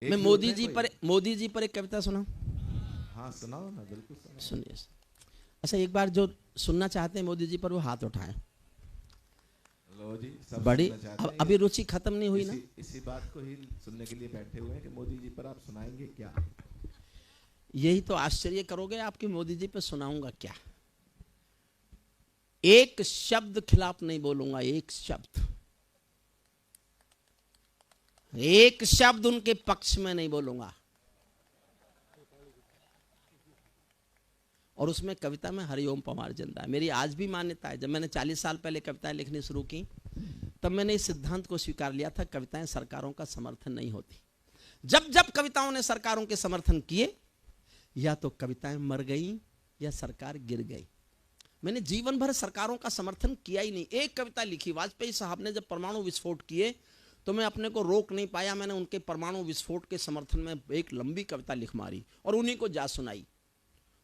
मैं मोदी जी पर एक कविता सुनाऊं? हाँ सुनाओ ना, बिल्कुल सुनाओ। सुनिए। अच्छा, एक बार जो सुनना चाहते हैं मोदी जी पर वो हाथ उठाएं। लो जी, सब बड़ी सुनना चाहते हैं। अभी रुचि खत्म नहीं हुई ना। इसी बात को ही सुनने के लिए बैठे हुए हैं कि मोदी जी पर आप सुनाएंगे क्या। यही तो आश्चर्य करोगे आपकी मोदी जी पे सुनाऊंगा क्या। एक शब्द खिलाफ नहीं बोलूंगा, एक शब्द उनके पक्ष में नहीं बोलूंगा। और उसमें कविता में हरिओम पवार जिंदा है। मेरी आज भी मान्यता है, जब मैंने 40 साल पहले कविताएं लिखनी शुरू की तब मैंने इस सिद्धांत को स्वीकार लिया था, कविताएं सरकारों का समर्थन नहीं होती। जब जब कविताओं ने सरकारों के समर्थन किए, या तो कविताएं मर गई या सरकार गिर गई। मैंने जीवन भर सरकारों का समर्थन किया ही नहीं। एक कविता लिखी, वाजपेयी साहब ने जब परमाणु विस्फोट किए तो मैं अपने को रोक नहीं पाया, मैंने उनके परमाणु विस्फोट के समर्थन में एक लंबी कविता लिख मारी और उन्हीं को जा सुनाई।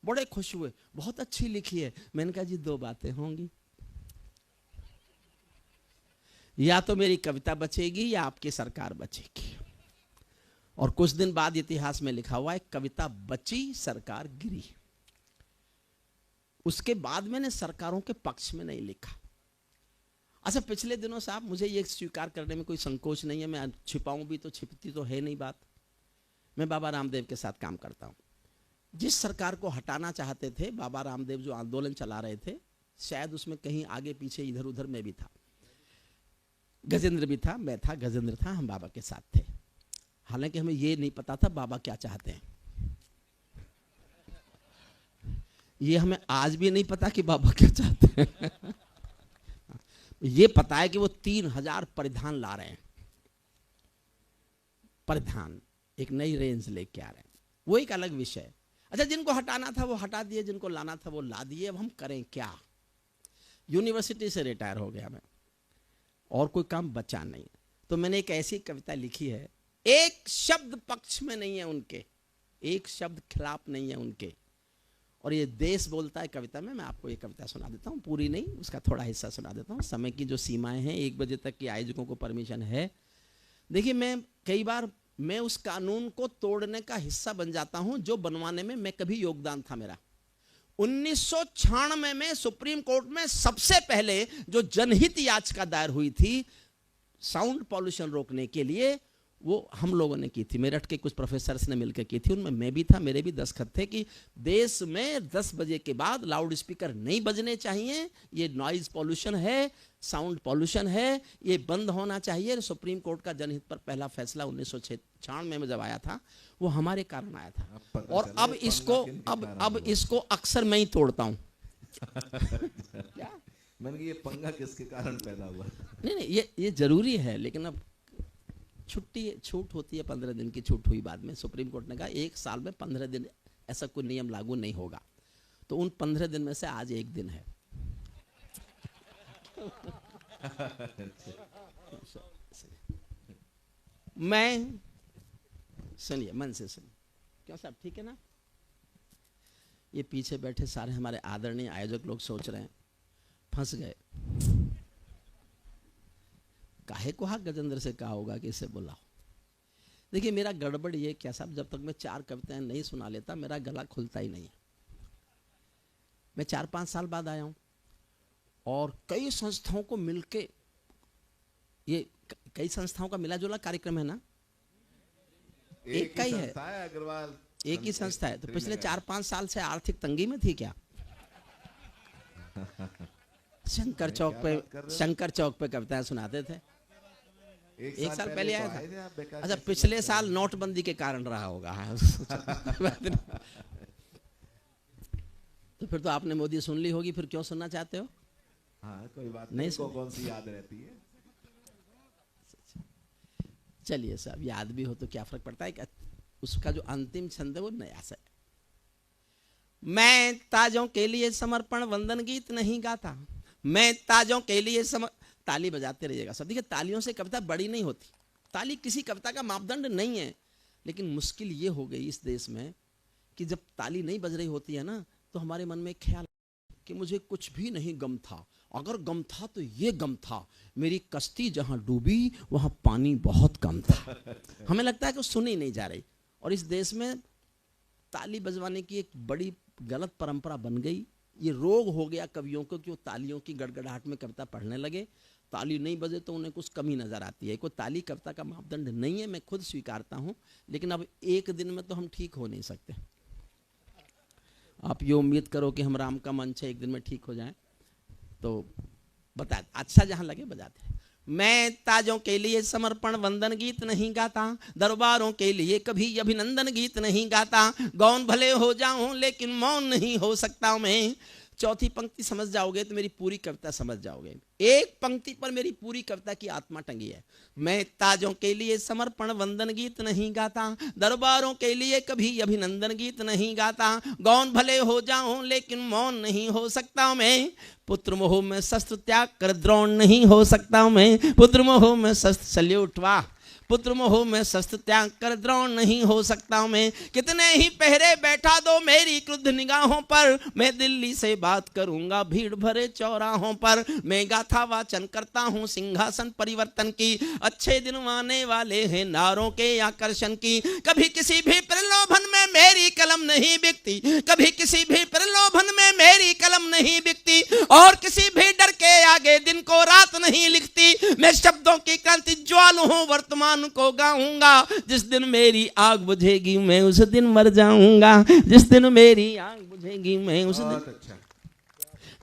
बड़े खुश हुए, बहुत अच्छी लिखी है। मैंने कहा जी, दो बातें होंगी, या तो मेरी कविता बचेगी या आपकी सरकार बचेगी। और कुछ दिन बाद इतिहास में लिखा हुआ है, कविता बची सरकार गिरी। उसके बाद मैंने सरकारों के पक्ष में नहीं लिखा। अच्छा, पिछले दिनों साहब मुझे ये स्वीकार करने में कोई संकोच नहीं है, मैं छिपाऊं भी तो छिपती तो है नहीं बात। मैं बाबा रामदेव के साथ काम करता हूं। जिस सरकार को हटाना चाहते थे बाबा रामदेव, जो आंदोलन चला रहे थे, शायद उसमें कहीं आगे पीछे इधर उधर मैं भी था, गजेंद्र भी था, मैं था, गजेंद्र था, हम बाबा के साथ थे। हालांकि हमें ये नहीं पता था बाबा क्या चाहते हैं। ये हमें आज भी नहीं पता कि बाबा क्या चाहते हैं। ये पता है कि वो 3000 परिधान ला रहे हैं। परिधान एक नई रेंज लेके आ रहे हैं, वो एक अलग विषय है। अच्छा, जिनको हटाना था वो हटा दिए, जिनको लाना था वो ला दिए। अब हम करें क्या। यूनिवर्सिटी से रिटायर हो गया मैं, और कोई काम बचा नहीं। तो मैंने एक ऐसी कविता लिखी है, एक शब्द पक्ष में नहीं है उनके, एक शब्द खिलाफ नहीं है उनके। और ये देश बोलता है कविता में। मैं आपको ये कविता सुना देता हूँ, पूरी नहीं, उसका थोड़ा हिस्सा सुना देता हूँ। समय की जो सीमाएं हैं, 1 बजे तक की आयोजकों को परमिशन है। देखिए, मैं कई बार मैं उस कानून को तोड़ने का हिस्सा बन जाता हूं जो बनवाने में मैं कभी योगदान था मेरा। 1996 में सुप्रीम कोर्ट में सबसे पहले जो जनहित याचिका दायर हुई थी साउंड पॉल्यूशन रोकने के लिए, वो हम लोगों ने की थी। मेरठ के कुछ प्रोफेसर्स ने मिलकर की थी, उनमें मैं भी था, मेरे भी दस्तखत थे कि देश में 10 बजे के बाद लाउड स्पीकर नहीं बजने चाहिए, ये नॉइज पॉल्यूशन है, साउंड पॉल्यूशन है, ये बंद होना चाहिए। सुप्रीम कोर्ट का जनहित पर पहला फैसला 1996 में जब आया था, वो हमारे कारण आया था। और अब इसको अक्सर मैं ही तोड़ता हूं। क्या मैंने ये पंगा किसके कारण पैदा हुआ? नहीं, ये जरूरी है, लेकिन अब छूट होती है, 15 दिन की छूट हुई बाद में। सुप्रीम कोर्ट ने कहा 1 साल में 15 दिन ऐसा कोई नियम लागू नहीं होगा। तो उन 15 दिन में से आज 1 दिन है। मैं सुनिए, मन से सुनिए। क्यों साहब, ठीक है ना? ये पीछे बैठे सारे हमारे आदरणीय आयोजक लोग सोच रहे हैं फंस गए, काहे को हाथ गजेंद्र से कहा होगा कि इसे बुलाओ। देखिए, मेरा गड़बड़ ये क्या साहब, जब तक मैं 4 कविताएं नहीं सुना लेता मेरा गला खुलता ही नहीं है। मैं 4-5 साल बाद आया हूं और कई संस्थाओं को मिलके, ये कई संस्थाओं का मिला जुला कार्यक्रम है ना, एक का ही है, अग्रवाल एक ही संस्था है। तो पिछले 4-5 साल से आर्थिक तंगी में थी क्या? शंकर चौक पे कविताएं सुनाते थे। 1 साल पहले आया था। अच्छा, पिछले साल नोटबंदी के कारण रहा होगा। तो फिर तो आपने मोदी सुन ली होगी, फिर क्यों सुनना चाहते हो? हाँ, कोई बात नहीं, कौन सी याद रहती है। चलिए साहब, याद भी हो तो क्या फर्क पड़ता है कि उसका जो अंतिम छंद है वो नया सा है। मैं ताजों के लिए समर्पण वंदन गीत नहीं गाता, मैं ताजों के लिए ताली बजाते रहिएगा सब। देखिए, तालियों से कविता बड़ी नहीं होती, ताली किसी कविता का मापदंड नहीं है। लेकिन मुश्किल ये हो गई इस देश में कि जब ताली नहीं बज रही होती है ना, तो हमारे मन में ख्याल कि मुझे कुछ भी नहीं गम था अगर गम था तो ये गम था, मेरी कश्ती जहां डूबी वहां पानी बहुत कम था। हमें लगता है कि सुनी ही नहीं जा रही। और इस देश में ताली बजवाने की एक बड़ी गलत परंपरा बन गई। ये रोग हो गया कवियों को कि वो तालियों की गड़गड़ाहट में कविता पढ़ने लगे। ताली नहीं बजे तो उन्हें कुछ कमी नजर आती है। कोई ताली कविता का मापदंड नहीं है, मैं खुद स्वीकारता हूं। लेकिन अब एक दिन में तो हम ठीक हो नहीं सकते। आप ये उम्मीद करो कि हम राम का मंच है एक दिन में ठीक हो जाए, तो बता अच्छा जहां लगे बजाते हैं। मैं ताजों के लिए समर्पण वंदन गीत नहीं गाता, दरबारों के लिए कभी अभिनंदन गीत नहीं गाता। गौन भले हो जाऊं लेकिन मौन नहीं हो सकता मैं। चौथी पंक्ति समझ जाओगे तो मेरी पूरी कविता समझ जाओगे। एक पंक्ति पर मेरी पूरी कविता की आत्मा टंगी है। मैं ताजों के लिए समर्पण वंदन गीत नहीं गाता, दरबारों के लिए कभी अभिनंदन गीत नहीं गाता। गौन भले हो जाऊं लेकिन मौन नहीं हो सकता मैं। पुत्र मोह में शस्त्र त्याग कर द्रोण नहीं हो सकता मैं। पुत्र मोह में शस्त्र, सल्यूट, वाह। पुत्र मोह में शस्त्र त्याग कर द्रोण नहीं हो सकता मैं। कितने ही पहरे बैठा दो मेरी क्रुद्ध निगाहों पर, मैं दिल्ली से बात करूंगा भीड़ भरे चौराहों पर। मैं गाथा वाचन करता हूँ सिंहासन परिवर्तन की, अच्छे दिन आने वाले हैं नारों के आकर्षण की। कभी किसी भी प्रलोभन में मेरी कलम नहीं बिकती, कभी किसी भी प्रलोभन में मेरी कलम नहीं बिकती, और किसी भी डर के आगे दिन को रात नहीं लिखती। मैं शब्दों की क्रांति ज्वाल हूँ वर्तमान को गाऊंगा। जिस दिन मेरी आग बुझेगी मैं उस दिन मर जाऊंगा। जिस दिन मेरी आग बुझेगी मैं उस दिन,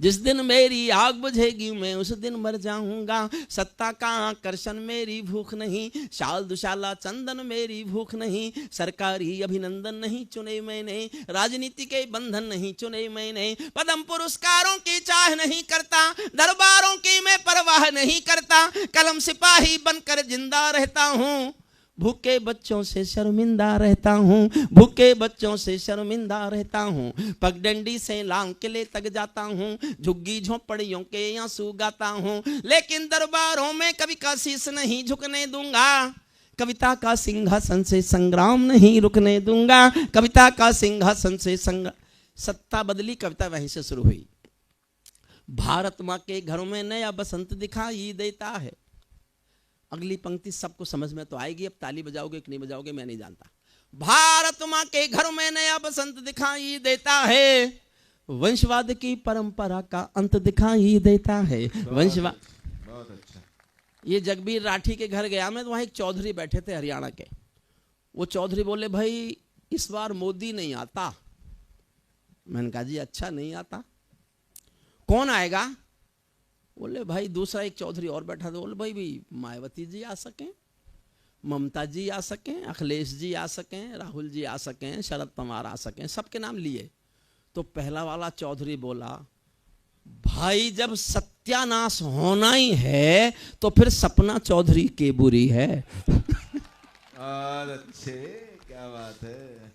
जिस दिन मेरी आग बुझेगी मैं उस दिन मर जाऊंगा। सत्ता का आकर्षण मेरी भूख नहीं, शाल दुशाला चंदन मेरी भूख नहीं। सरकारी अभिनंदन नहीं चुने मैंने, राजनीति के बंधन नहीं चुने मैंने। पद्म पुरस्कारों की चाह नहीं करता, दरबारों की मैं परवाह नहीं करता। कलम सिपाही बनकर जिंदा रहता हूँ, भूखे बच्चों से शर्मिंदा रहता हूँ। भूखे बच्चों से शर्मिंदा रहता हूँ। पगडंडी से लांग किले तक जाता हूँ, झुग्गी झोपड़ियों के आंसू गाता हूँ। लेकिन दरबारों में कभी का शीश नहीं झुकने दूंगा, कविता का सिंहासन से संग्राम नहीं रुकने दूंगा। कविता का सिंहासन से सत्ता बदली, कविता वहीं से शुरू हुई। भारत माँ के घरों में नया बसंत दिखाई देता है। अगली पंक्ति सबको समझ में तो आएगी। अब ताली बजाओगे कि नहीं बजाओगे मैं नहीं जानता। भारत माँ के घर में नया बसंत दिखाई देता है, वंशवाद की परंपरा का अंत दिखाई देता है। वंशवाद, बहुत अच्छा। ये जगबीर राठी के घर गया मैं, तो वहां एक चौधरी बैठे थे हरियाणा के। वो चौधरी बोले भाई इस बार मोदी नहीं आता। मैंने कहा जी अच्छा नहीं आता, कौन आएगा? बोले भाई दूसरा एक चौधरी और बैठा था। बोले भाई भी मायावती जी आ सकें, ममता जी आ सकें, अखिलेश जी आ सकें, राहुल जी आ सकें, शरद पवार आ सकें, सबके नाम लिए। तो पहला वाला चौधरी बोला भाई जब सत्यानाश होना ही है तो फिर सपना चौधरी के बुरी है। और अच्छे, क्या बात है।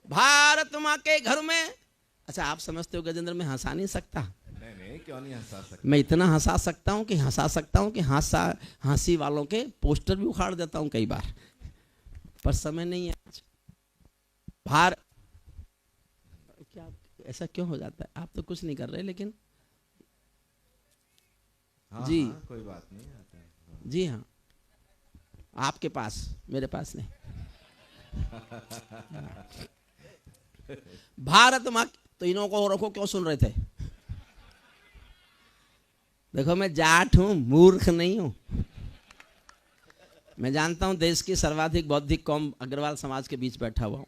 भारत माँ के घर में, अच्छा आप समझते हो गजेंद्र मैं हंसा नहीं सकता? नहीं, क्यों नहीं हंसा सकता? मैं इतना हंसा सकता हूँ कि हंसी वालों के पोस्टर भी उखाड़ देता हूँ कई बार, पर समय नहीं है आज। क्या ऐसा क्यों हो जाता है? आप तो कुछ नहीं कर रहे लेकिन हाँ, जी हाँ, कोई बात नहीं आता है। जी हाँ, आपके पास, मेरे पास नहीं। भारत माँ, तो इन्हों को रखो क्यों सुन रहे थे? देखो मैं जाट हूं, मूर्ख नहीं हूं। मैं जानता हूं देश की सर्वाधिक बौद्धिक कौम अग्रवाल समाज के बीच बैठा हुआ हूं।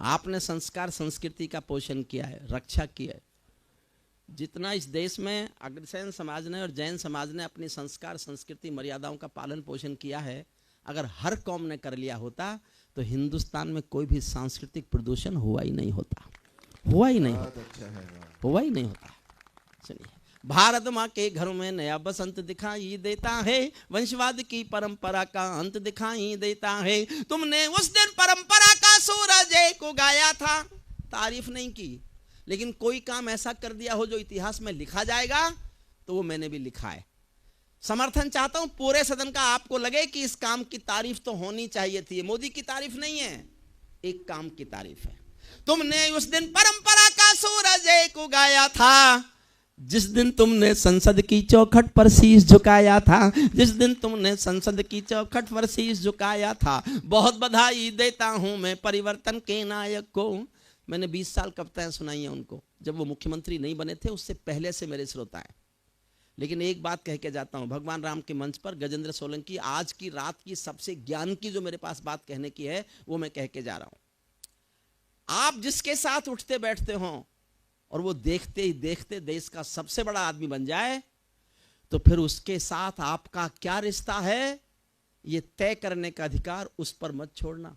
आपने संस्कार संस्कृति का पोषण किया है, रक्षा की है। जितना इस देश में अग्रसेन समाज ने और जैन समाज ने अपनी संस्कार संस्कृति मर्यादाओं का पालन पोषण किया है, अगर हर कौम ने कर लिया होता तो हिंदुस्तान में कोई भी सांस्कृतिक प्रदूषण हुआ ही नहीं होता, हुआ ही नहीं होता, हुआ ही नहीं होता। चलिए, भारत माँ के घरों में नया बसंत दिखाई देता है, वंशवाद की परंपरा का अंत दिखाई देता है। तुमने उस दिन परंपरा का सूरज को गाया था, तारीफ नहीं की, लेकिन कोई काम ऐसा कर दिया हो जो इतिहास में लिखा जाएगा, तो वो मैंने भी लिखा है। समर्थन चाहता हूं पूरे सदन का, आपको लगे कि इस काम की तारीफ तो होनी चाहिए थी। मोदी की तारीफ नहीं है, एक काम की तारीफ है। तुमने उस दिन परंपरा का सूरज को गाया था, जिस दिन तुमने संसद की चौखट पर शीश झुकाया था, जिस दिन तुमने संसद की चौखट पर शीश झुकाया था, बहुत बधाई देता हूं मैं परिवर्तन के नायक को। मैंने 20 साल कविताएं सुनाई हैं उनको, जब वो मुख्यमंत्री नहीं बने थे, उससे पहले से मेरे श्रोता हैं। लेकिन एक बात कह के जाता हूं, भगवान राम के मंच पर गजेंद्र सोलंकी आज की रात की सबसे ज्ञान की जो मेरे पास बात कहने की है, वो मैं कह के जा रहा हूं। आप जिसके साथ उठते बैठते हो और वो देखते ही देखते देश का सबसे बड़ा आदमी बन जाए, तो फिर उसके साथ आपका क्या रिश्ता है, ये तय करने का अधिकार उस पर मत छोड़ना।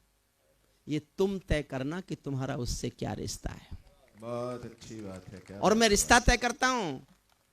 ये तुम तय करना कि तुम्हारा उससे क्या रिश्ता है। बहुत अच्छी बात है। क्या और मैं रिश्ता तय करता हूं,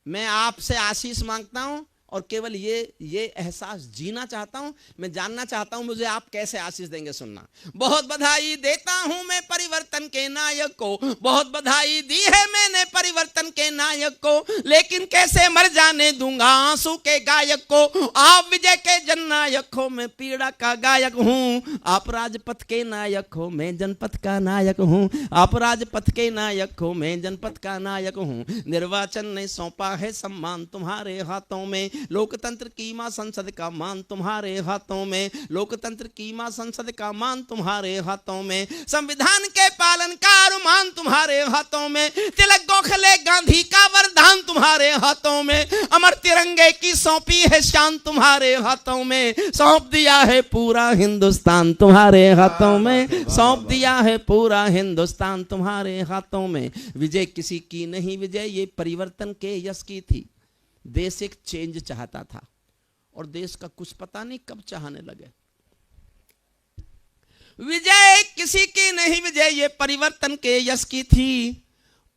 मैं आपसे आशीष मांगता हूं और केवल ये एहसास जीना चाहता हूं, मैं जानना चाहता हूं मुझे आप कैसे आशीष देंगे। सुनना, बहुत बधाई देता हूं मैं परिवर्तन के नायक को, बहुत बधाई दी है मैंने परिवर्तन के नायक को, लेकिन कैसे मर जाने दूंगा आंसू के गायक को। आप विजय के जननायक हो, मैं पीड़ा का गायक हूं। आप राजपथ के नायक हो, मैं जनपथ का नायक हूं। आप राजपथ के नायक हो, मैं जनपथ का नायक हूं। निर्वाचन ने सौंपा है सम्मान तुम्हारे हाथों में, लोकतंत्र की मां संसद का मान तुम्हारे हाथों में, लोकतंत्र की मां संसद का मान तुम्हारे हाथों में, संविधान के पालन का अरमान तुम्हारे हाथों में, तिलक गोखले गांधी का वरदान तुम्हारे हाथों में, अमर तिरंगे की सौंपी है शान तुम्हारे हाथों में, सौंप दिया है पूरा हिंदुस्तान तुम्हारे हाथों में, सौंप दिया है पूरा हिंदुस्तान तुम्हारे हाथों में। विजय किसी की नहीं, विजय ये परिवर्तन के यश की थी। देश एक चेंज चाहता था और देश का कुछ पता नहीं कब चाहने लगे। विजय किसी की नहीं, विजय ये परिवर्तन के यश की थी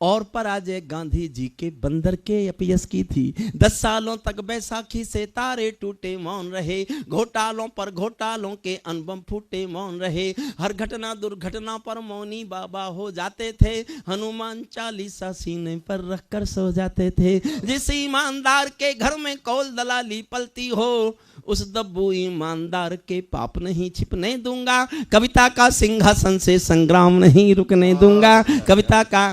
और पराजय गांधी जी के बंदर के अपयश की थी। 10 सालों तक बैसाखी से तारे टूटे मौन रहे, घोटालों पर घोटालों के अनबम फूटे मौन रहे, हर घटना दुर्घटना पर मौनी बाबा हो जाते थे, हनुमान चालीसा सीने पर रखकर सो जाते थे। जिस ईमानदार के घर में कौल दलाली पलती हो, उस दब्बू ईमानदार के पाप नहीं छिपने दूंगा, कविता का सिंहासन से संग्राम नहीं रुकने दूंगा। कविता का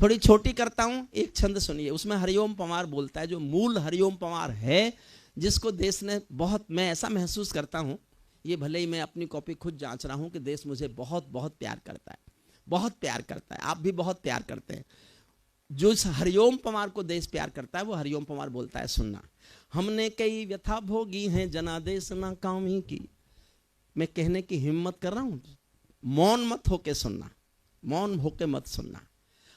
थोड़ी छोटी करता हूं, एक छंद सुनिए, उसमें हरिओम पंवार बोलता है, जो मूल हरिओम पंवार है, जिसको देश ने बहुत, मैं ऐसा महसूस करता हूं, ये भले ही मैं अपनी कॉपी खुद जांच रहा हूं कि देश मुझे बहुत बहुत प्यार करता है, बहुत प्यार करता है, आप भी बहुत प्यार करते हैं। जो इस हरिओम पंवार को देश प्यार करता है, वो हरिओम पंवार बोलता है, सुनना, हमने कई व्यथा भोगी हैं जनादेश नाकामी की। मैं कहने की हिम्मत कर रहा हूं, मौन मत होके सुनना, मौन होके मत सुनना।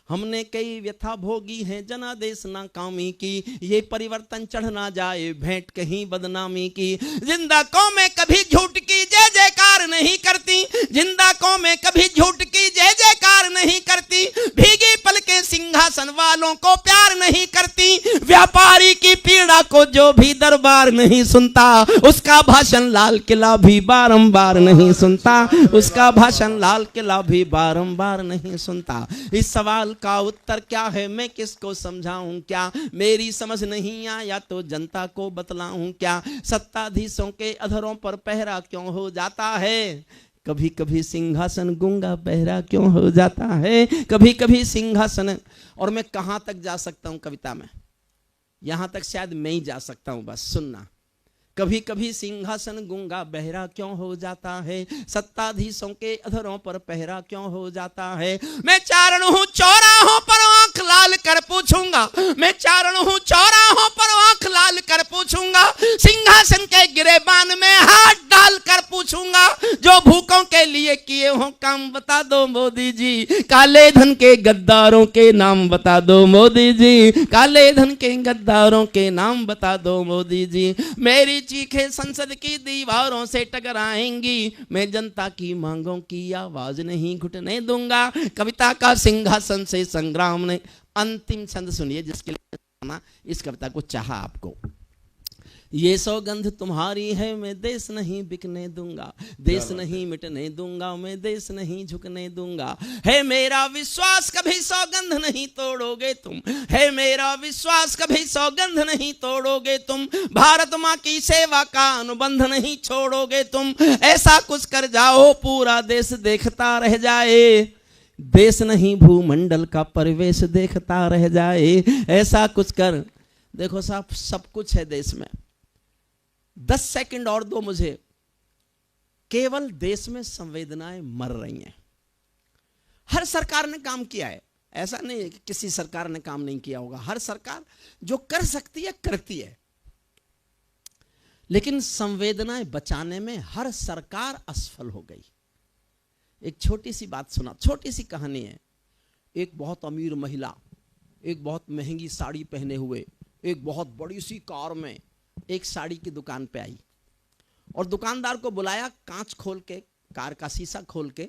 हमने कई व्यथा भोगी हैं जनादेश नाकामी की, ये परिवर्तन चढ़ ना जाए भेंट कहीं बदनामी की। जिंदा कौमें कभी झूठ की जय जयकार नहीं करती, जिंदा कौमें कभी झूठ की जय जयकार नहीं करती, भीगी पलकें सिंहासन वालों को प्यार नहीं करती, व्यापारी की पीड़ा को जो भी दरबार नहीं सुनता, उसका भाषण लाल किला भी बारंबार नहीं सुनता, उसका भाषण लाल किला भी बारंबार नहीं सुनता। इस सवाल का उत्तर क्या है, मैं किसको समझाऊं क्या, मेरी समझ नहीं आया तो जनता को बतलाऊं क्या, सत्ताधीशों के अधरों पर पहरा क्यों हो जाता है, कभी कभी सिंहासन गूंगा बहरा क्यों हो जाता है, कभी कभी सिंहासन। और मैं कहां तक जा सकता हूं कविता में, यहां तक शायद मैं ही जा सकता हूं, बस सुनना। कभी कभी सिंहासन गूंगा बहरा क्यों हो जाता है, सत्ताधीशों के अधरों पर पहरा क्यों हो जाता है। मैं चारण हूं चौराहों पर आंख लाल कर पूछूंगा, मैं चारण हूं चौराहों पर आंख लाल कर पूछूंगा, सिंहासन के गिरेबान में हाथ डाल कर पूछूंगा, जो भूखों के लिए किए हो काम बता दो मोदी जी, काले धन के गद्दारों के नाम बता दो मोदी जी, काले धन के गद्दारों के नाम बता दो मोदी जी। मेरी चीखें संसद की दीवारों से टकराएंगी, मैं जनता की मांगों की आवाज नहीं घुटने दूंगा, कविता का सिंहासन से संग्राम ने। अंतिम छंद सुनिए, जिसके लिए इस कविता को चाहा आपको। ये सौगंध तुम्हारी है, मैं देश नहीं बिकने दूंगा, देश नहीं मिटने दूंगा, मैं देश नहीं झुकने दूंगा। है मेरा विश्वास कभी सौगंध नहीं तोड़ोगे तुम, है मेरा विश्वास कभी सौगंध नहीं तोड़ोगे तुम, भारत माँ की सेवा का अनुबंध नहीं छोड़ोगे तुम। ऐसा कुछ कर जाओ पूरा देश देखता रह जाए, देश नहीं भूमंडल का परिवेश देखता रह जाए, ऐसा कुछ कर। देखो साहब, सब कुछ है देश में, 10 सेकंड और दो मुझे। केवल देश में संवेदनाएं मर रही हैं। हर सरकार ने काम किया है, ऐसा नहीं है कि किसी सरकार ने काम नहीं किया होगा। हर सरकार जो कर सकती है करती है, लेकिन संवेदनाएं बचाने में हर सरकार असफल हो गई। एक छोटी सी बात सुना, छोटी सी कहानी है। एक बहुत अमीर महिला एक बहुत महंगी साड़ी पहने हुए एक बहुत बड़ी सी कार में एक साड़ी की दुकान पे आई और दुकानदार को बुलाया, कांच खोल के, कार का शीशा खोल के,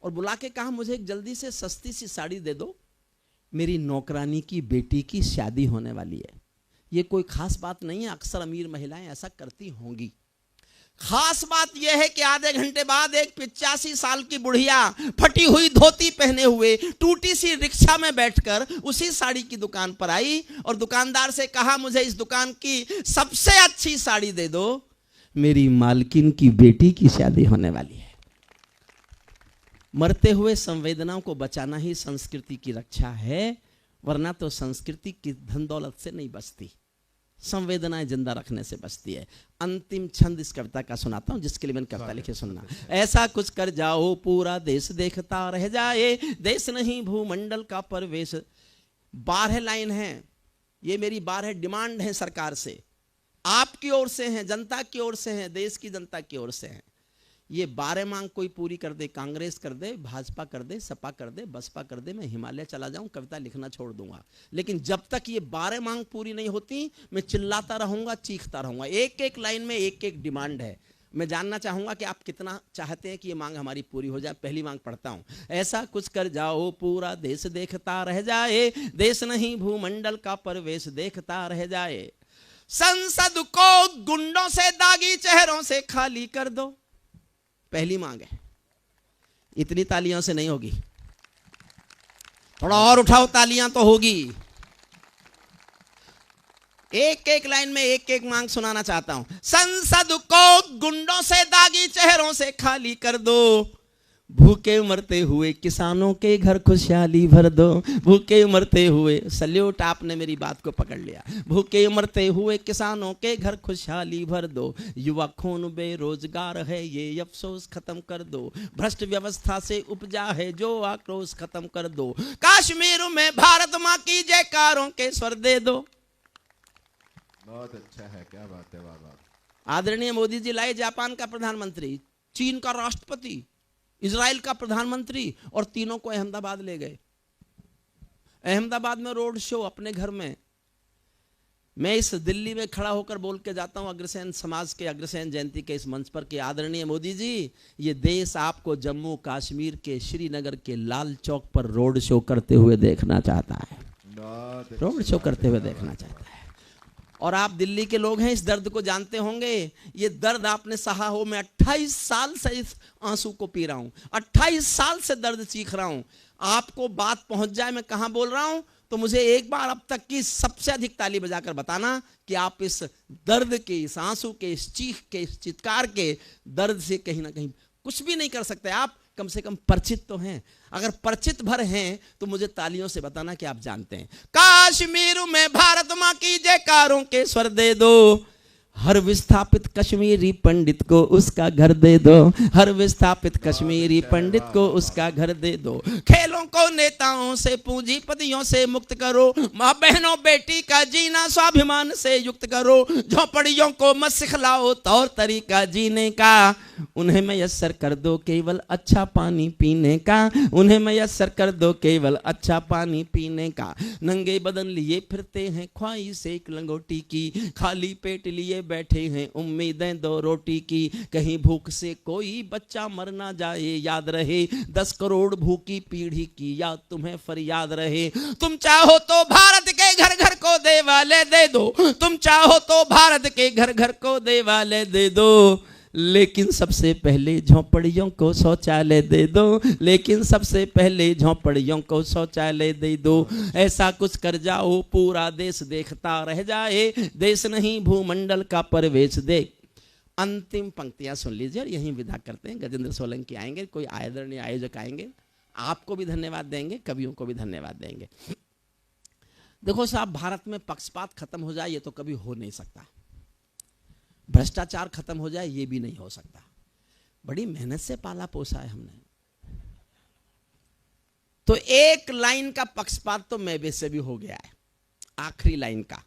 और बुला के कहा, मुझे एक जल्दी से सस्ती सी साड़ी दे दो, मेरी नौकरानी की बेटी की शादी होने वाली है। ये कोई खास बात नहीं है, अक्सर अमीर महिलाएं ऐसा करती होंगी। खास बात यह है कि आधे घंटे बाद एक 85 साल की बुढ़िया फटी हुई धोती पहने हुए टूटी सी रिक्शा में बैठकर उसी साड़ी की दुकान पर आई और दुकानदार से कहा, मुझे इस दुकान की सबसे अच्छी साड़ी दे दो, मेरी मालकिन की बेटी की शादी होने वाली है। मरते हुए संवेदनाओं को बचाना ही संस्कृति की रक्षा है, वरना तो संस्कृति की धन दौलत से नहीं बचती, संवेदनाएं जिंदा रखने से बचती है। अंतिम छंद इस कविता का सुनाता हूं, जिसके लिए मैंने कविता लिखी, सुनना। ऐसा कुछ कर जाओ पूरा देश देखता रह जाए, देश नहीं भूमंडल का परिवेश। 12 लाइन है, ये मेरी 12 डिमांड है सरकार से, आपकी ओर से हैं, जनता की ओर से हैं, देश की जनता की ओर से हैं। ये 12 मांग कोई पूरी कर दे, कांग्रेस कर दे, भाजपा कर दे, सपा कर दे, बसपा कर दे, मैं हिमालय चला जाऊं, कविता लिखना छोड़ दूंगा। लेकिन जब तक ये 12 मांग पूरी नहीं होती, मैं चिल्लाता रहूंगा, चीखता रहूंगा। एक एक लाइन में एक एक डिमांड है। मैं जानना चाहूंगा कि आप कितना चाहते हैं कि ये मांग हमारी पूरी हो जाए। पहली मांग पढ़ता हूं। ऐसा कुछ कर जाओ पूरा देश देखता रह जाए, देश नहीं भूमंडल का परिवेश देखता रह जाए। संसद को गुंडों से दागी चेहरों से खाली कर दो, पहली मांग है। इतनी तालियों से नहीं होगी, थोड़ा और उठाओ, तालियां तो होगी। एक एक लाइन में एक एक मांग सुनाना चाहता हूं। संसद को गुंडों से दागी चेहरों से खाली कर दो, भूखे मरते हुए किसानों के घर खुशहाली भर दो। भूखे मरते हुए, सल्यूट, आपने मेरी बात को पकड़ लिया। भूखे मरते हुए किसानों के घर खुशहाली भर दो। युवा खून बेरोजगार है, ये अफसोस खत्म कर दो। भ्रष्ट व्यवस्था से उपजा है जो आक्रोश खत्म कर दो। कश्मीर में भारत मां की जयकारों के स्वर दे दो। बहुत अच्छा है, क्या बात है, वाह वाह। आदरणीय मोदी जी लाए जापान का प्रधानमंत्री, चीन का राष्ट्रपति, इजराइल का प्रधानमंत्री, और तीनों को अहमदाबाद ले गए। अहमदाबाद में रोड शो अपने घर में। मैं इस दिल्ली में खड़ा होकर बोल के जाता हूं अग्रसेन समाज के अग्रसेन जयंती के इस मंच पर कि आदरणीय मोदी जी, ये देश आपको जम्मू कश्मीर के श्रीनगर के लाल चौक पर रोड शो करते हुए देखना चाहता है। रोड शो करते हुए देखना चाहता है। और आप दिल्ली के लोग हैं, इस दर्द को जानते होंगे। ये दर्द आपने सहा हो। मैं 28 साल से इस आंसू को पी रहा हूं, 28 साल से दर्द चीख रहा हूं। आपको बात पहुंच जाए मैं कहां बोल रहा हूं, तो मुझे एक बार अब तक की सबसे अधिक ताली बजाकर बताना कि आप इस दर्द के, इस आंसू के, इस चीख के, इस चित्कार के दर्द से कहीं ना कहीं कुछ भी नहीं कर सकते। आप कम से कम परिचित तो हैं। अगर परिचित भर हैं तो मुझे तालियों से बताना कि आप जानते हैं। कश्मीर में भारत मां की जयकारों के स्वर दे दो। हर विस्थापित कश्मीरी पंडित को उसका घर दे दो। हर विस्थापित कश्मीरी पंडित को उसका घर दे दो। खेलों को नेताओं से, पूंजीपतियों से मुक्त करो। माँ बहनों बेटी का जीना स्वाभिमान से युक्त करो। झोपड़ियों को मत सिखलाओ तौर तरीका जीने का। उन्हें मैसर कर दो केवल अच्छा पानी पीने का। उन्हें मैसर कर दो केवल अच्छा पानी पीने का। नंगे बदन लिए फिरते हैं ख्वाहिश एक लंगोटी की। खाली पेट लिए बैठे हैं उम्मीदें 2 रोटी की। कहीं भूख से कोई बच्चा मर ना जाए, याद रहे 10 करोड़ भूखी पीढ़ी की याद तुम्हें फरियाद रहे। तुम चाहो तो भारत के घर घर को देवालय दे दो। तुम चाहो तो भारत के घर घर को देवालय दे दो। लेकिन सबसे पहले झोंपड़ियों को शौचालय दे दो। लेकिन सबसे पहले झोंपड़ियों को शौचालय दे दो। ऐसा कुछ कर जाओ पूरा देश देखता रह जाए, देश नहीं भूमंडल का परिवेश देख। अंतिम पंक्तियां सुन लीजिए और यहीं विदा करते हैं। गजेंद्र सोलंकी आएंगे, कोई आदरणीय आयोजक आएंगे, आपको भी धन्यवाद देंगे, कवियों को भी धन्यवाद देंगे। देखो साहब, भारत में पक्षपात खत्म हो जाए ये तो कभी हो नहीं सकता, भ्रष्टाचार खत्म हो जाए ये भी नहीं हो सकता। बड़ी मेहनत से पाला पोसा है हमने, तो एक लाइन का पक्षपात तो मेवे से भी हो गया है, आखिरी लाइन का,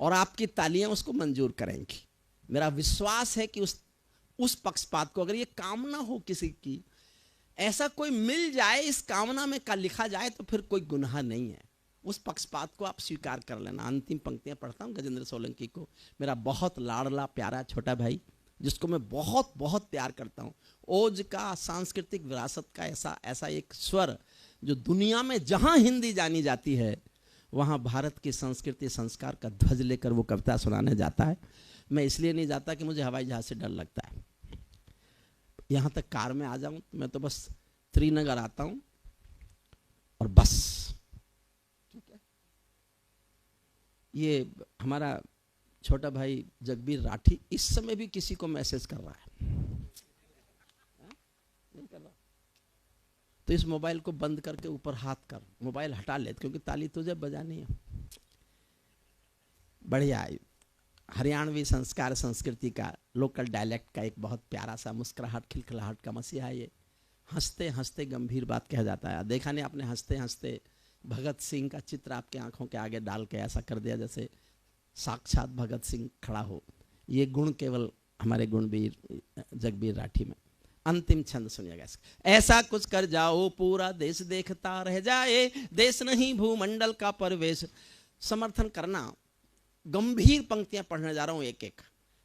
और आपकी तालियां उसको मंजूर करेंगी। मेरा विश्वास है कि उस पक्षपात को, अगर ये कामना हो किसी की, ऐसा कोई मिल जाए इस कामना में का लिखा जाए तो फिर कोई गुनाह नहीं है, उस पक्षपात को आप स्वीकार कर लेना। अंतिम पंक्तियां पढ़ता हूं गजेंद्र सोलंकी को, मेरा बहुत लाडला प्यारा छोटा भाई, जिसको मैं बहुत बहुत प्यार करता हूं। ओज का, सांस्कृतिक विरासत का ऐसा एक स्वर जो दुनिया में जहां हिंदी जानी जाती है वहां भारत की संस्कृति संस्कार का ध्वज लेकर वो कविता सुनाने जाता है। मैं इसलिए नहीं जाता कि मुझे हवाई जहाज से डर लगता है, यहां तक कार में आ जाऊं मैं तो बस श्रीनगर आता हूं और बस। ठीक है, ये हमारा छोटा भाई जगबीर राठी इस समय भी किसी को मैसेज कर रहा है, नहीं कर रहा तो इस मोबाइल को बंद करके ऊपर हाथ कर, मोबाइल हटा ले, क्योंकि ताली तुझे बजानी है। बढ़िया, हरियाणवी संस्कार संस्कृति का, लोकल डायलेक्ट का एक बहुत प्यारा सा मुस्कुराहट खिलखिलाहट का मसीहा है ये। हंसते हंसते गंभीर बात कहा जाता है। देखा नहीं आपने, हंसते हंसते भगत सिंह का चित्र आपके आंखों के आगे डाल के ऐसा कर दिया जैसे साक्षात भगत सिंह खड़ा हो। ये गुण केवल हमारे गुणवीर जगबीर राठी में। अंतिम छंद सुनिएगा इसका। ऐसा कुछ कर जाओ पूरा देश देखता रह जाए, देश नहीं भूमंडल का परवेश। समर्थन करना, गंभीर पंक्तियां पढ़ने जा रहा हूं एक एक।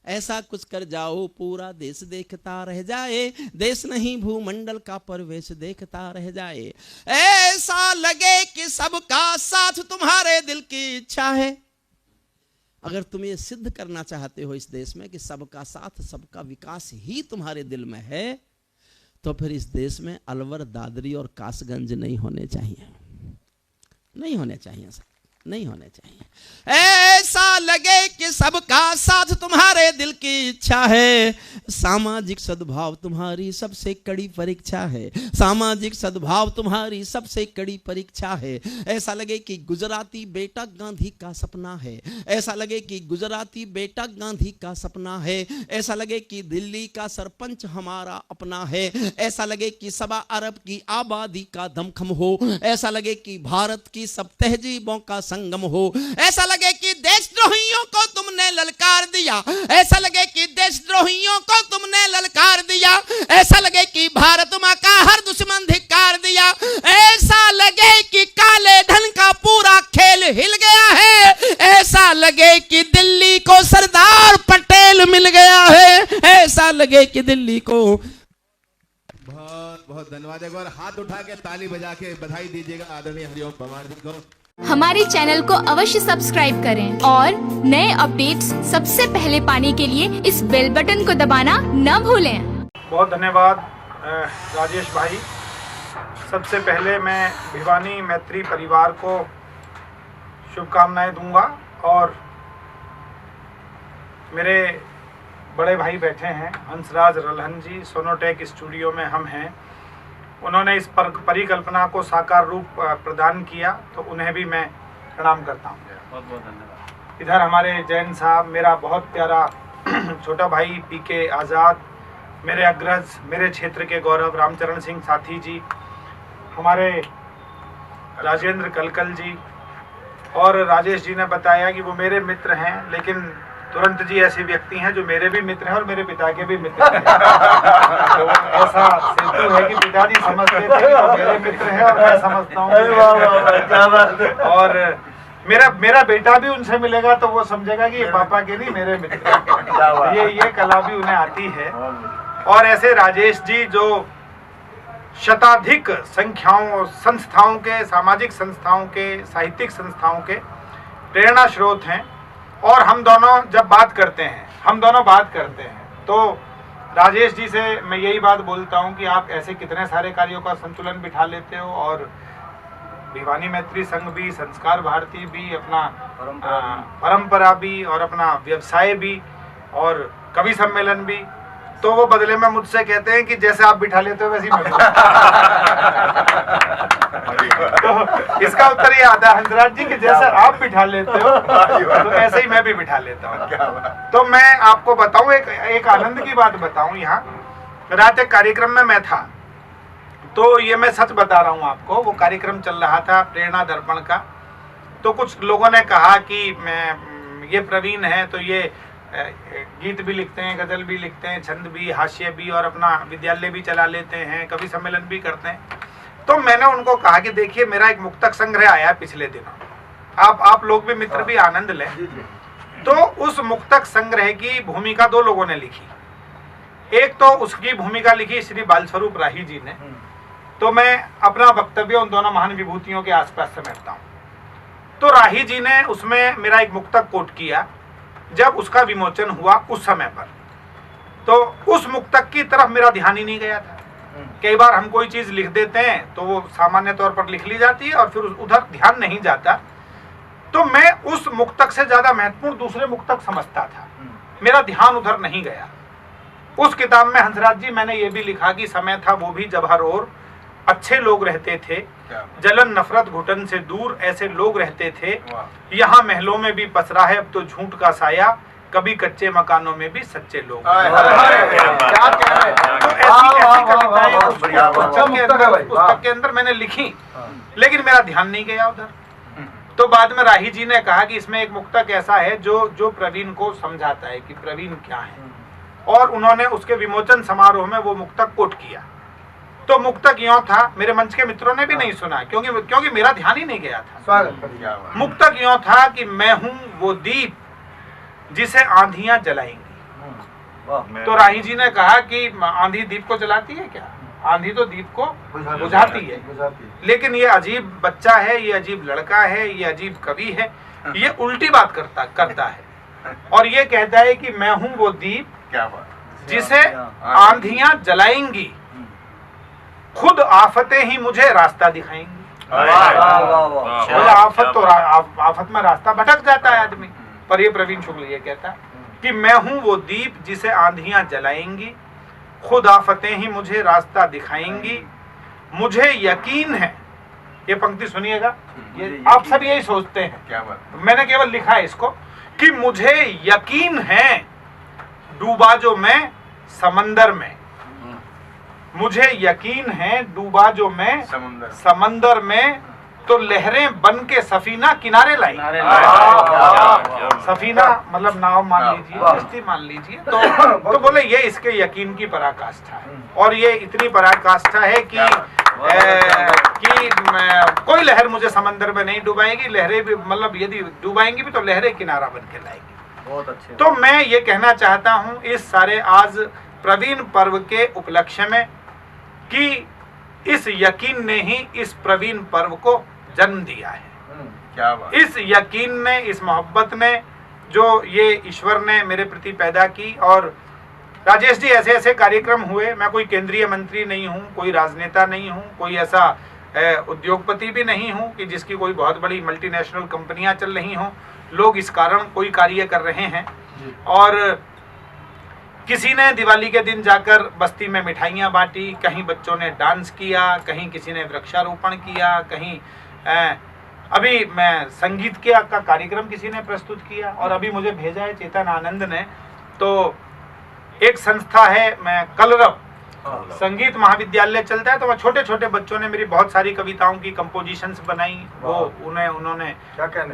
ऐसा कुछ कर जाओ पूरा देश देखता रह जाए, देश नहीं भूमंडल का परवेश देखता रह जाए। ऐसा लगे कि सबका साथ तुम्हारे दिल की इच्छा है। अगर तुम ये सिद्ध करना चाहते हो इस देश में कि सबका साथ सबका विकास ही तुम्हारे दिल में है, तो फिर इस देश में अलवर, दादरी और कासगंज नहीं होने चाहिए, नहीं होने चाहिए सर, नहीं होने चाहिए। ऐसा लगे कि सबका साथ तुम्हारे दिल की इच्छा है, सामाजिक सद्भाव तुम्हारी सबसे कड़ी परीक्षा है, सामाजिक सद्भाव तुम्हारी सबसे कड़ी परीक्षा है। ऐसा लगे कि गुजराती बेटा गांधी का सपना है, ऐसा लगे कि गुजराती बेटा गांधी का सपना है। ऐसा लगे कि दिल्ली का सरपंच हमारा अपना है, ऐसा लगे कि 1.25 अरब की आबादी का दमखम हो, ऐसा लगे कि भारत की सब तहजीबों का संगम हो। ऐसा लगे कि देशद्रोहियों को तुमने ललकार दिया, ऐसा लगे कि देशद्रोहियों को तुमने ललकार दिया। ऐसा लगे कि भारत मां का हर दुश्मन धिक्कार दिया। ऐसा लगे कि काले धन का पूरा खेल हिल गया है, ऐसा लगे कि दिल्ली को सरदार पटेल मिल गया है, ऐसा लगे कि दिल्ली को। बहुत बहुत धन्यवाद। एक बार हाथ उठा के ताली बजा के बधाई दीजिएगा आदरणीय हरिओम परमार जी को। हमारे चैनल को अवश्य सब्सक्राइब करें और नए अपडेट्स सबसे पहले पाने के लिए इस बेल बटन को दबाना न भूलें। बहुत धन्यवाद राजेश भाई। सबसे पहले मैं भिवानी मैत्री परिवार को शुभकामनाएं दूंगा, और मेरे बड़े भाई बैठे हैं हंसराज रल्हन जी, सोनोटेक स्टूडियो में हम हैं। उन्होंने इस परिकल्पना को साकार रूप प्रदान किया, तो उन्हें भी मैं प्रणाम करता हूँ। बहुत बहुत धन्यवाद। इधर हमारे जैन साहब, मेरा बहुत प्यारा छोटा भाई पीके आज़ाद, मेरे अग्रज, मेरे क्षेत्र के गौरव रामचरण सिंह साथी जी, हमारे राजेंद्र कलकल जी, और राजेश जी ने बताया कि वो मेरे मित्र हैं, लेकिन तुरंत जी ऐसे व्यक्ति हैं जो मेरे भी मित्र हैं और मेरे पिता के भी मित्र हैं। तो ऐसा सेतु है कि पिताजी समझते थे कि वो मेरे मित्र हैं और मैं समझता हूँ। और मेरा बेटा भी उनसे मिलेगा तो वो समझेगा कि ये पापा के नहीं मेरे मित्र हैं। ये कला भी उन्हें आती है। और ऐसे राजेश जी जो शताधिक संख्याओं संस्थाओं के, सामाजिक संस्थाओं के, साहित्यिक संस्थाओं के प्रेरणा स्रोत हैं। और हम दोनों जब बात करते हैं तो राजेश जी से मैं यही बात बोलता हूं कि आप ऐसे कितने सारे कार्यों का संतुलन बिठा लेते हो, और भिवानी मैत्री संघ भी, संस्कार भारती भी, अपना परंपरा भी, और अपना व्यवसाय भी, और कवि सम्मेलन भी, तो वो बदले में मुझसे कहते हैं कि जैसे आप बिठा लेते हो वैसे ही मैं तो इसका उत्तर ये आता है हंसराज जी कि जैसे आप बिठा लेते हो तो ऐसे ही मैं भी बिठा लेता हूँ। तो मैं आपको बताऊं, एक आनंद की बात बताऊं। यहाँ रात एक कार्यक्रम में मैं था, तो ये मैं सच बता रहा हूँ आपको, वो कार्यक्रम चल रहा था प्रेरणा दर्पण का। तो कुछ लोगों ने कहा कि मैं ये प्रवीण है तो ये गीत भी लिखते हैं, गजल भी लिखते हैं, छंद भी, हास्य भी, और अपना विद्यालय भी चला लेते हैं, कवि सम्मेलन भी करते हैं। तो मैंने उनको कहा कि देखिए मेरा एक मुक्तक संग्रह आया पिछले दिनों, आप लोग भी मित्र भी आनंद लें। तो उस मुक्तक संग्रह की भूमिका 2 लोगों ने लिखी। एक तो उसकी भूमिका लिखी श्री बालस्वरूप राही जी ने। तो मैं अपना वक्तव्य उन दोनों महान विभूतियों के आसपास समेटता हूँ। तो राही जी ने उसमें मेरा एक मुक्तक कोट किया जब उसका विमोचन हुआ उस समय पर। तो उस मुक्तक की तरफ मेरा ध्यान ही नहीं गया था। कई बार हम कोई चीज लिख देते हैं तो वो सामान्य तौर पर लिख ली जाती है और फिर उधर ध्यान नहीं जाता। तो मैं उस मुक्तक से ज्यादा महत्वपूर्ण दूसरे मुक्तक समझता था, मेरा ध्यान उधर नहीं गया। उस किताब में हंसराज जी मैंने ये भी लिखा कि समय था वो भी जब हर ओर अच्छे लोग रहते थे, जलन नफरत घुटन से दूर ऐसे लोग रहते थे। यहाँ महलों में भी पसरा है अब तो झूठ का साया, कभी कच्चे मकानों में भी सच्चे लोग। क्या कह रहे हैं? तो ऐसी कविताएं पुस्तक के अंदर मैंने लिखी, लेकिन मेरा ध्यान नहीं गया उधर। तो बाद में राही जी ने कहा कि इसमें एक मुक्तक ऐसा है जो प्रवीण को समझाता है कि प्रवीण क्या है, और उन्होंने उसके विमोचन समारोह में वो मुक्तक कोट किया। तो मुक्तक यूं था, मेरे मंच के मित्रों ने भी नहीं सुना क्योंकि मेरा ध्यान ही नहीं गया था। मुक्तक यूं था कि मैं हूं वो दीप जिसे आंधियां जलाएंगी। तो राही जी ने कहा कि आंधी दीप को जलाती है क्या? आंधी तो दीप को बुझाती है। लेकिन ये अजीब बच्चा है, ये अजीब लड़का है, ये अजीब कवि है, ये उल्टी बात करता है और ये कहता है कि मैं हूं वो दीप जिसे आंधियां जलाएंगी, खुद आफतें ही मुझे रास्ता दिखाएंगी। आफत में रास्ता भटक जाता है आदमी, पर ये प्रवीण शुक्ल ये कहता है कि मैं हूं वो दीप जिसे आंधियां जलाएंगी, खुद आफतें ही मुझे रास्ता दिखाएंगी। मुझे यकीन है, ये पंक्ति सुनिएगा, ये आप सब यही सोचते हैं, क्या बात? मैंने केवल लिखा है इसको कि मुझे यकीन है डूबा जो मैं समंदर में, मुझे यकीन है डूबा जो मैं समंदर में, तो लहरें बन के सफीना किनारे लाई। सफीना मतलब नाव मान लीजिए, कश्ती मान लीजिए। तो बोले ये इसके यकीन की पराकाष्ठा है, और ये इतनी पराकाष्ठा है कि कोई लहर मुझे समंदर में नहीं डुबाएगी। लहरें भी मतलब यदि डुबाएंगी भी तो लहरें किनारा बन के लाएंगी। बहुत अच्छे। तो मैं ये कहना चाहता हूँ इस सारे आज प्रवीण पर्व के उपलक्ष्य में कि इस यकीन ने ही इस प्रवीण पर्व को जन्म दिया है। क्या बात? इस यकीन ने, इस मोहब्बत ने जो ये ईश्वर ने मेरे प्रति पैदा की। और राजेश जी ऐसे ऐसे कार्यक्रम हुए, मैं कोई केंद्रीय मंत्री नहीं हूँ, कोई राजनेता नहीं हूँ, कोई ऐसा उद्योगपति भी नहीं हूँ कि जिसकी कोई बहुत बड़ी मल्टीनेशनल कंपनियां चल रही हों। लोग इस कारण कोई कार्य कर रहे हैं, और किसी ने दिवाली के दिन जाकर बस्ती में मिठाइयाँ बांटी, कहीं बच्चों ने डांस किया, कहीं किसी ने वृक्षारोपण किया, कहीं अभी मैं संगीत का कार्यक्रम किसी ने प्रस्तुत किया, और अभी मुझे भेजा है चेतन आनंद ने। तो एक संस्था है, मैं कलरव संगीत महाविद्यालय चलता है, तो वह छोटे छोटे बच्चों ने मेरी बहुत सारी कविताओं की कंपोजिशंस बनाई, वो उन्होंने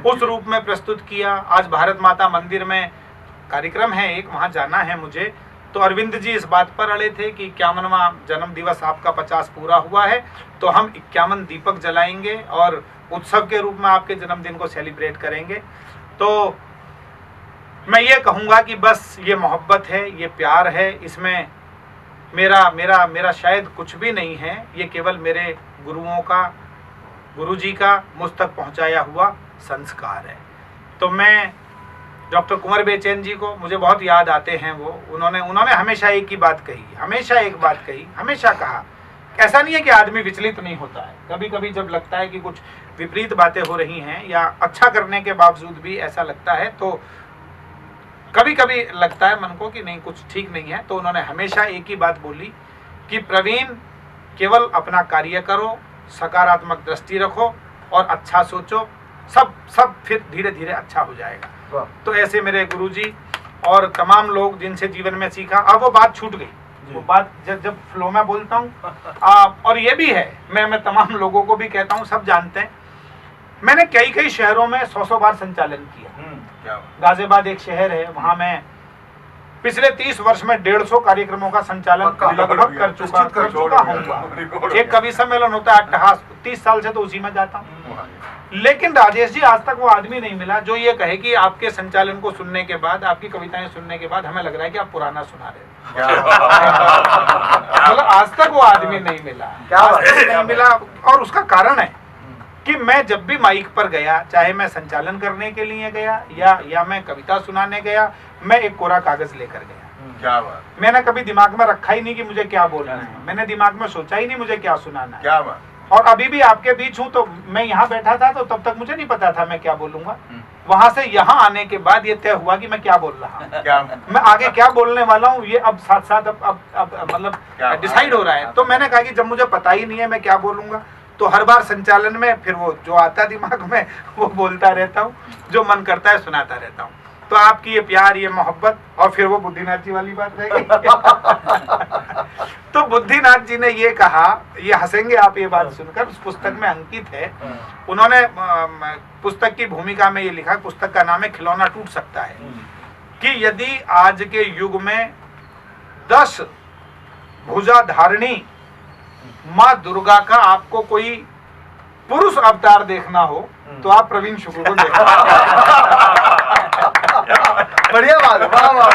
उस रूप में प्रस्तुत किया। आज भारत माता मंदिर में कार्यक्रम है एक, वहाँ जाना है मुझे। तो अरविंद जी इस बात पर अड़े थे कि 51वां जन्म दिवस आपका 50 पूरा हुआ है, तो हम 51 दीपक जलाएंगे और उत्सव के रूप में आपके जन्मदिन को सेलिब्रेट करेंगे। तो मैं ये कहूँगा कि बस ये मोहब्बत है, ये प्यार है, इसमें मेरा शायद कुछ भी नहीं है, ये केवल मेरे गुरुओं का, गुरुजी का मुझ तक पहुँचाया हुआ संस्कार है। तो मैं डॉक्टर कुंवर बेचैन जी को मुझे बहुत याद आते हैं। वो उन्होंने हमेशा एक ही बात कही, हमेशा कहा, ऐसा नहीं है कि आदमी विचलित नहीं होता है, कभी कभी जब लगता है कि कुछ विपरीत बातें हो रही हैं या अच्छा करने के बावजूद भी ऐसा लगता है, तो कभी कभी लगता है मन को कि नहीं कुछ ठीक नहीं है, तो उन्होंने हमेशा एक ही बात बोली कि प्रवीण केवल अपना कार्य करो, सकारात्मक दृष्टि रखो और अच्छा सोचो, सब फिर धीरे धीरे अच्छा हो जाएगा। तो ऐसे मेरे गुरुजी और तमाम लोग जिनसे जीवन में सीखा, अब वो बात छूट गई, वो बात जब फ्लो में बोलता हूँ। और ये भी है, मैं तमाम लोगों को भी कहता हूँ, सब जानते हैं, मैंने कई शहरों में 100 बार संचालन किया। गाजियाबाद एक शहर है, वहां मैं पिछले 30 वर्ष में 150 कार्यक्रमों का संचालन लगभग कर चुका हूँ। एक कवि सम्मेलन होता है अट्टहास, 30 साल से तो उसी में जाता हूँ। लेकिन राजेश जी, आज तक वो आदमी नहीं मिला जो ये कहे कि आपके संचालन को सुनने के बाद, आपकी कविताएं सुनने के बाद हमें लग रहा है कि आप पुराना सुना रहे हो। मतलब आज तक वो आदमी नहीं मिला, और उसका कारण है कि मैं जब भी माइक पर गया, चाहे मैं संचालन करने के लिए गया या मैं कविता सुनाने गया, मैं एक कोरा कागज लेकर गया। क्या बात। मैंने कभी दिमाग में रखा ही नहीं कि मुझे क्या बोलना है, मैंने दिमाग में सोचा ही नहीं मुझे क्या सुनाना है। क्या बात। और अभी भी आपके बीच हूँ, तो मैं यहाँ बैठा था तो तब तक मुझे नहीं पता था मैं क्या बोलूंगा। वहां से यहाँ आने के बाद ये तय हुआ कि मैं क्या बोल रहा हूँ, मैं आगे क्या बोलने वाला हूँ, ये अब साथ साथ अब मतलब डिसाइड हो रहा है। तो मैंने कहा कि जब मुझे पता ही नहीं है मैं क्या बोलूंगा, तो हर बार संचालन में फिर वो जो आता दिमाग में वो बोलता रहता हूँ, जो मन करता है सुनाता रहता हूँ। तो आपकी ये प्यार, ये मोहब्बत, और फिर वो बुद्धिनाथ जी वाली बात रहेगी। तो बुद्धिनाथ जी ने ये कहा, ये हंसेंगे आप ये बात सुनकर, उस पुस्तक में अंकित है, उन्होंने पुस्तक की भूमिका में ये लिखा, पुस्तक का नाम है खिलौना टूट सकता है, कि यदि आज के युग में 10 भुजा धारिणी माँ दुर्गा का आपको कोई पुरुष अवतार देखना हो तो आप प्रवीण शुक्ल को देखना। बढ़िया बात है, वाह वाह।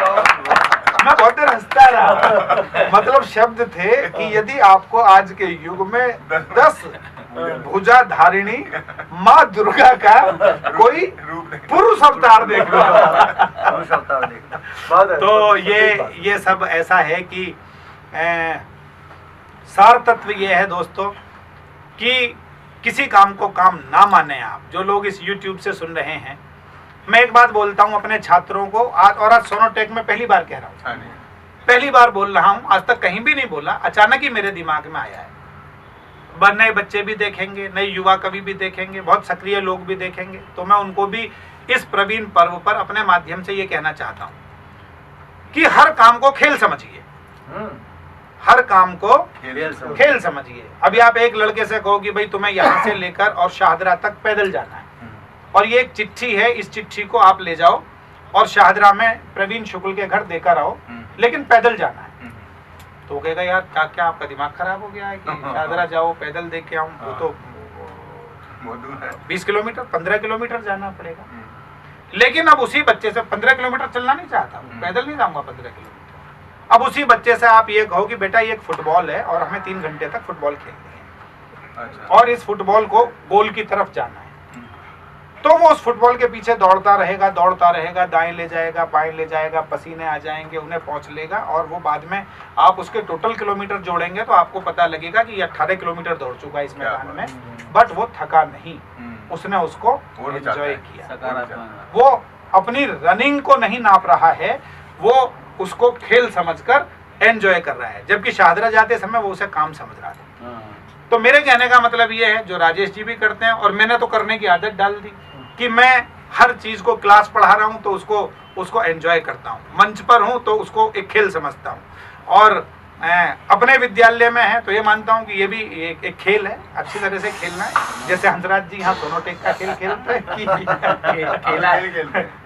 मैं बहुत देर हंसता रहा। मतलब शब्द थे कि यदि आपको आज के युग में 10 भुजा धारिणी माँ दुर्गा का कोई पुरुष अवतार देखना हो, तो ये सब ऐसा है कि सार तत्व ये है दोस्तों कि किसी काम को काम ना माने आप। जो लोग इस YouTube से सुन रहे हैं, मैं एक बात बोलता हूं अपने छात्रों को, आज सोनोटेक में पहली बार कह रहा हूं, पहली बार बोल रहा हूं, आज तक कहीं भी नहीं बोला, अचानक ही मेरे दिमाग में आया है। नए बच्चे भी देखेंगे, नए युवा कवि भी देखेंगे, बहुत सक्रिय लोग भी देखेंगे, तो मैं उनको भी इस प्रवीण पर्व पर अपने माध्यम से ये कहना चाहता हूं कि हर काम को खेल समझिए, हर काम को खेल समझिए। अभी आप एक लड़के से कहो कि भाई तुम्हें यहाँ से लेकर और शाहदरा तक पैदल जाना है, और ये एक चिट्ठी है, इस चिट्ठी को आप ले जाओ और शाहदरा में प्रवीण शुक्ल के घर देकर आओ, लेकिन पैदल जाना है, तो कहेगा यार क्या आपका दिमाग खराब हो गया है कि शाहदरा जाओ पैदल दे के आऊं, वो तो 20 किलोमीटर 15 किलोमीटर जाना पड़ेगा। लेकिन अब उसी बच्चे से 15 किलोमीटर चलना नहीं चाहता, पैदल नहीं जाऊंगा 15 किलोमीटर। अब उसी बच्चे से आप ये कहो कि बेटा ये एक फुटबॉल है और हमें 3 घंटे तक फुटबॉल खेलनी है, और इस फुटबॉल को गोल की तरफ जाना है, तो वो उस फुटबॉल के पीछे दौड़ता रहेगा, दाएं ले जाएगा, बाएं ले जाएगा, पसीने आ जाएंगे, उन्हें पहुंच लेगा, और वो बाद में आप उसके टोटल किलोमीटर जोड़ेंगे तो आपको पता लगेगा कि ये 18 किलोमीटर दौड़ चुका है इस मैदान में, बट वो थका नहीं, उसने उसको एंजॉय किया। वो अपनी रनिंग को नहीं नाप रहा है, वो उसको खेल समझकर एंजॉय कर रहा है, जबकि शाहदरा जाते समय वो उसे काम समझ रहा था। तो मेरे कहने का मतलब ये है, जो राजेश जी भी करते हैं, और मैंने तो करने की आदत डाल दी कि मैं हर चीज को, क्लास पढ़ा रहा हूं तो उसको एंजॉय करता हूं, मंच पर हूं तो उसको एक खेल समझता हूं, और अपने विद्यालय में है तो ये मानता हूं कि ये भी एक खेल है, अच्छी तरह से खेलना है। जैसे हंसराज जी यहाँ सोनोटेक का खेल खेलते हैं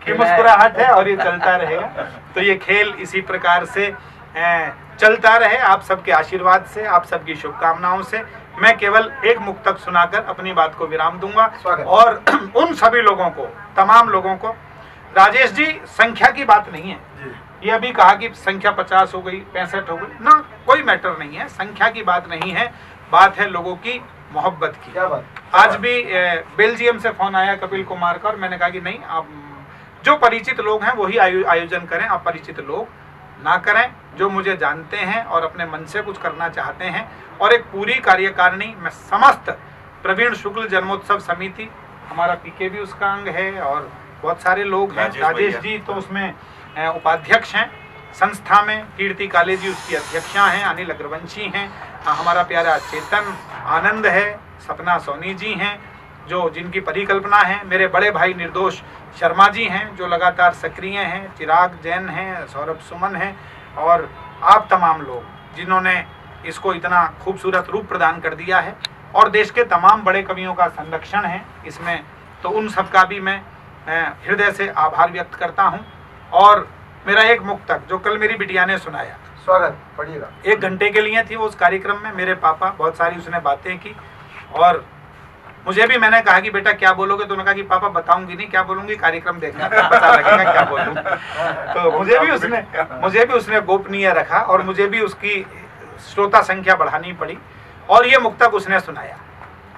कि मुस्कुराहट है और ये चलता रहेगा, तो ये खेल इसी प्रकार से चलता रहे। आप सबके आशीर्वाद से, आप सबकी शुभकामनाओं से मैं केवल एक मुक्तक सुनाकर अपनी बात को विराम दूंगा, और उन सभी लोगों को, तमाम लोगों को, राजेश जी संख्या की बात नहीं है, ये अभी कहा कि संख्या 50 हो गई, 65 हो गई ना, कोई मैटर नहीं है, संख्या की बात नहीं है, बात है लोगों की मोहब्बत की। क्या बात? आज भी बेल्जियम से फोन आया कपिल कुमार का, और मैंने कहा कि नहीं, आप जो परिचित लोग हैं वही आयोजन करें, आप परिचित लोग ना करें, जो मुझे जानते हैं और अपने मन से कुछ करना चाहते हैं। और एक पूरी कार्यकारिणी में समस्त प्रवीण शुक्ल जन्मोत्सव समिति, हमारा पीके भी उसका अंग है, और बहुत सारे लोग हैं, राजेश जी तो उसमें उपाध्यक्ष हैं संस्था में, कीर्ति काले जी उसकी अध्यक्षा हैं, अनिल अग्रवंशी हैं, हमारा प्यारा चेतन आनंद है, सपना सोनी जी हैं जो जिनकी परिकल्पना है, मेरे बड़े भाई निर्दोष शर्मा जी हैं जो लगातार सक्रिय हैं, चिराग जैन हैं, सौरभ सुमन हैं, और आप तमाम लोग जिन्होंने इसको इतना खूबसूरत रूप प्रदान कर दिया है, और देश के तमाम बड़े कवियों का संरक्षण है इसमें, तो उन सब का भी मैं हृदय से आभार व्यक्त करता हूं। और मेरा एक मुक्तक जो कल मेरी बिटिया ने सुनाया, स्वागत, पढ़िएगा। 1 घंटे के लिए थी वो, उस कार्यक्रम में मेरे पापा बहुत सारी उसने बातें की, और मुझे भी मैंने कहा कि बेटा क्या बोलोगे, तो उन्होंने कहा कि पापा बताऊंगी नहीं, क्या बोलूंगी कार्यक्रम देखना पता लगेगा क्या बोलूं। तो मुझे भी उसने गोपनीय रखा और मुझे भी उसकी श्रोता संख्या बढ़ानी पड़ी, और ये मुक्तक उसने सुनाया।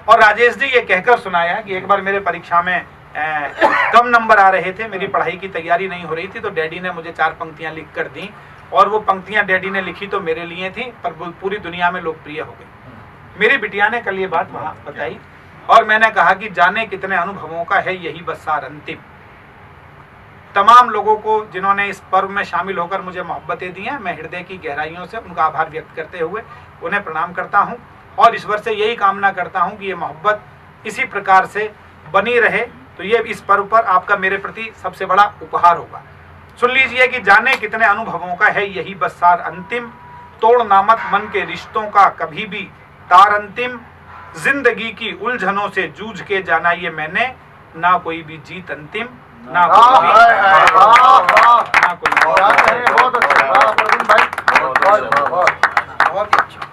और राजेश जी ये कहकर सुनाया कि एक बार मेरे परीक्षा में कम नंबर आ रहे थे, मेरी पढ़ाई की तैयारी नहीं हो रही थी, तो डैडी ने मुझे 4 पंक्तियां लिख कर दी, और वो पंक्तियां डैडी ने लिखी तो मेरे लिए थी, पर पूरी दुनिया में लोकप्रिय हो गई। मेरी बिटिया ने कल ये बात वहां बताई, और मैंने कहा कि जाने कितने अनुभवों का है यही बस सार अंतिम। तमाम लोगों को जिन्होंने इस पर्व में शामिल होकर मुझे मोहब्बतें दी हैं, मैं हृदय की गहराइयों से उनका आभार व्यक्त करते हुए उन्हें प्रणाम करता हूं, और ईश्वर से यही कामना करता हूं कि ये मोहब्बत इसी प्रकार से बनी रहे। तो ये इस पर्व पर आपका मेरे प्रति सबसे बड़ा उपहार होगा। सुन लीजिए कि जाने कितने अनुभवों का है यही बस सार अंतिम, तोड़ नामत मन के रिश्तों का कभी भी तार अंतिम, जिंदगी की उलझनों से जूझ के जाना ये मैंने, ना कोई भी जीत अंतिम, ना कोई भी बहुत अच्छा, बहुत ही अच्छा।